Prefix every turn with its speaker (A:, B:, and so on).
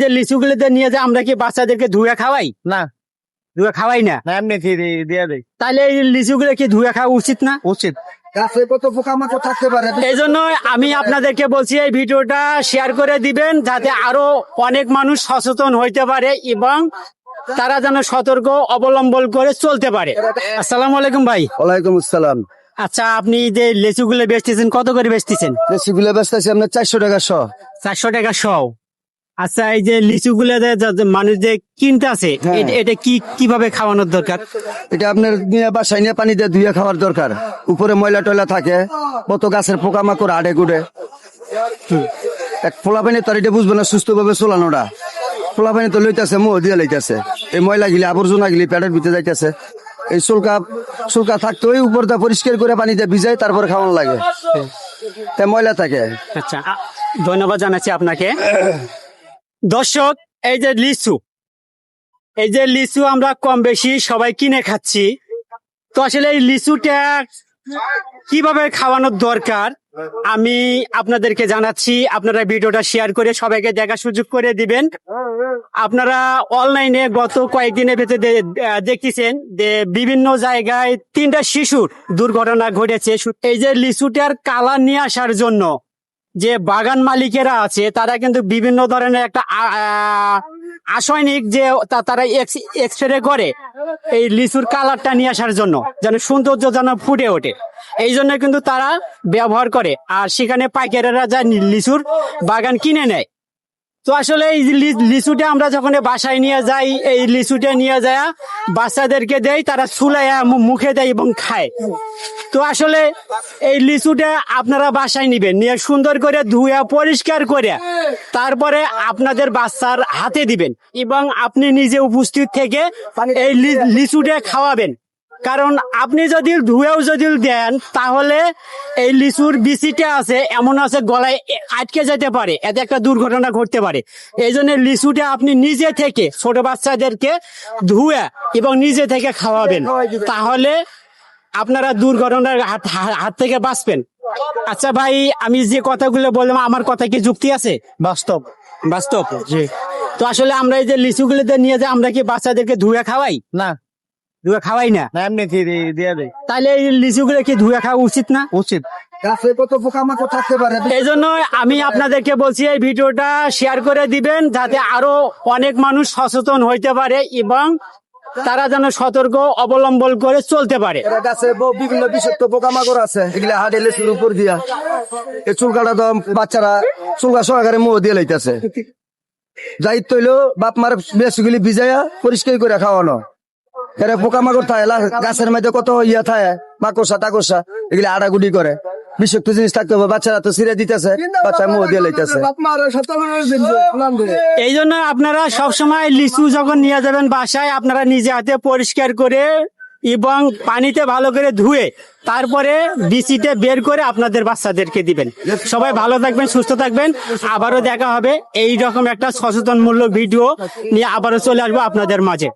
A: যে লিচুগুলোতে নিয়ে যে আমরা কি বাচ্চাদেরকে ধুয়ে খাওয়াই?
B: না
A: ধুয়ে খাওয়াই না।
B: এমনি দিয়ে দেয়।
A: তাহলে এই লিচুগুলো কি ধুয়ে খাওয়া উচিত না?
B: উচিত।
C: গাছে কত পোকামাকড় থাকতে পারে।
A: এই জন্য আমি আপনাদেরকে বলছি এই ভিডিওটা শেয়ার করে দিবেন, যাতে আরো অনেক মানুষ সচেতন হইতে পারে এবং তারা যেন সতর্ক অবলম্বন করে চলতে পারে। আসসালামু আলাইকুম ভাই।
C: ওয়ালাইকুম আসসালাম।
A: আচ্ছা, আপনি যে লিচুগুলো বেচতেছেন কত করে বেচতেছেন?
C: দেশিগুলো বেচতেছি আপনার 400 টাকা শ।
A: 400 টাকা শ। আচ্ছা, এই যে লিচুগুলো মানুষ যে কিনতে আছে,
C: হ্যাঁ।
A: এটা কিভাবে খাওয়ানোর দরকার?
C: এটা আপনার নিয়ে বাসায় নিয়ে পানি দিয়ে ধুয়ে খাওয়ার দরকার। উপরে ময়লা টয়লা থাকে, কত গাছের পোকামাকড় আড়ে গুড়ে। এক ফোলা পানি তো আর এটা বুঝবে না সুস্থ ভাবে চলানোটা। ফোলা পানি তো লইতেছে, মুহ দিয়ে লইতেছে, এই ময়লা গিলি আবর্জনা গিলি পেটের ভিতরে যাইতেছে। এই চুলকা থাকতে ওই উপর দিয়ে পরিষ্কার করে পানি দিয়ে ভিজাই তারপরে খাওয়ানো লাগে, তাই ময়লা থাকে।
A: আচ্ছা, ধন্যবাদ জানাচ্ছি আপনাকে। দর্শক, এই যে লিচু আমরা কম বেশি সবাই কিনে খাচ্ছি, তো আসলে এই লিচুটা কিভাবে খাওয়ানোর দরকার আমি আপনাদেরকে জানাচ্ছি। আপনারা ভিডিওটা শেয়ার করে সবাইকে দেখার সুযোগ করে দিবেন। আপনারা অনলাইনে গত কয়েকদিনের ভেতরে দেখতেছেন যে বিভিন্ন জায়গায় 3টা শিশুর দুর্ঘটনা ঘটেছে। এই যে লিচুটার কালার নিয়ে আসার জন্য যে বাগান মালিকেরা আছে, তারা কিন্তু বিভিন্ন ধরনের একটা রাসায়নিক যে তারা এক্সরে করে এই লিচুর কালারটা নিয়ে আসার জন্য, যেন সৌন্দর্য যেন ফুটে ওঠে, এই জন্য কিন্তু তারা ব্যবহার করে। আর সেখানে পাইকারেরা যা লিচুর বাগান কিনে নেয়। তো আসলে এই লিচুটা আমরা যখন বাসায় নিয়ে যাই, এই লিচুটা নিয়ে যায় বাচ্চাদেরকে দেয়, তারা চুলাইয়া মুখে দেয় এবং খায়। তো আসলে এই লিচুটা আপনারা বাসায় নিবেন, নিয়ে সুন্দর করে ধুয়ে পরিষ্কার করে তারপরে আপনাদের বাচ্চার হাতে দিবেন এবং আপনি নিজে উপস্থিত থেকে এই লিচুটা খাওয়াবেন। কারণ আপনি যদি ধুয়েও যদি দেন, তাহলে এই লিচুর বিচিটা আছে এমন আছে গলায় আটকে যেতে পারে, এতে একটা দুর্ঘটনা ঘটতে পারে। এই জন্য লিচুটা আপনি নিজে থেকে ছোট বাচ্চাদেরকে ধুয়ে এবং নিজে থেকে খাওয়াবেন, তাহলে আপনারা দুর্ঘটনার হাত থেকে বাঁচবেন। আচ্ছা ভাই, আমি যে কথাগুলো বললাম, আমার কথা কি যুক্তি আছে?
B: বাস্তব।
A: জি। তো আসলে আমরা এই যে লিচুগুলোতে নিয়ে যাই, আমরা কি বাচ্চাদেরকে ধুয়ে খাওয়াই?
B: না
A: ধুয়ে খাওয়াই না।
B: এমনি দিয়ে দেয়।
A: তাহলে এই লিচুগুলো কি ধুয়ে খাওয়া উচিত না?
B: উচিত।
C: গাছে কত পোকামাকড় থাকতে পারে।
A: এই জন্য আমি আপনাদেরকে বলছি এই ভিডিওটা শেয়ার করে দিবেন, যাতে আরো অনেক মানুষ সচেতন হইতে পারে এবং তারা যেন সতর্ক অবলম্বন করে চলতে পারে।
C: গাছে বিভিন্ন বিষাক্ত পোকামাকড় আছে, এগুলা হাড়ে লেচুর উপর দিয়া এই চুলকাটা তো বাচ্চারা চুলকা সহকারে মুহ দিয়ে লইতেছে। দায়িত্ব হইলো বাপ মার বেশগুলি ভিজাইয়া পরিষ্কার করে খাওয়ানো। এরা পোকামাকড় থাকে গাছের মধ্যে, কত ইয়া থাকে মাকড়সা টাকড়সা, এগুলি আড়াগুড়ি করে। বিষাক্ত জিনিস থাকতে হবে, বাচ্চারা তো ছিঁড়ে দিতেছে, বাচ্চা মুহ দিয়ে লইতেছে।
A: এই জন্য আপনারা সবসময় লিচু যখন নিয়ে যাবেন বাসায়, আপনারা নিজে হাতে পরিষ্কার করে এবং পানিতে ভালো করে ধুয়ে তারপরে বিচিতে বের করে আপনাদের বাচ্চাদেরকে দিবেন। সবাই ভালো থাকবেন, সুস্থ থাকবেন। আবারও দেখা হবে এই রকম একটা সচেতনমূলক ভিডিও নিয়ে, আবারও চলে আসবো আপনাদের মাঝে।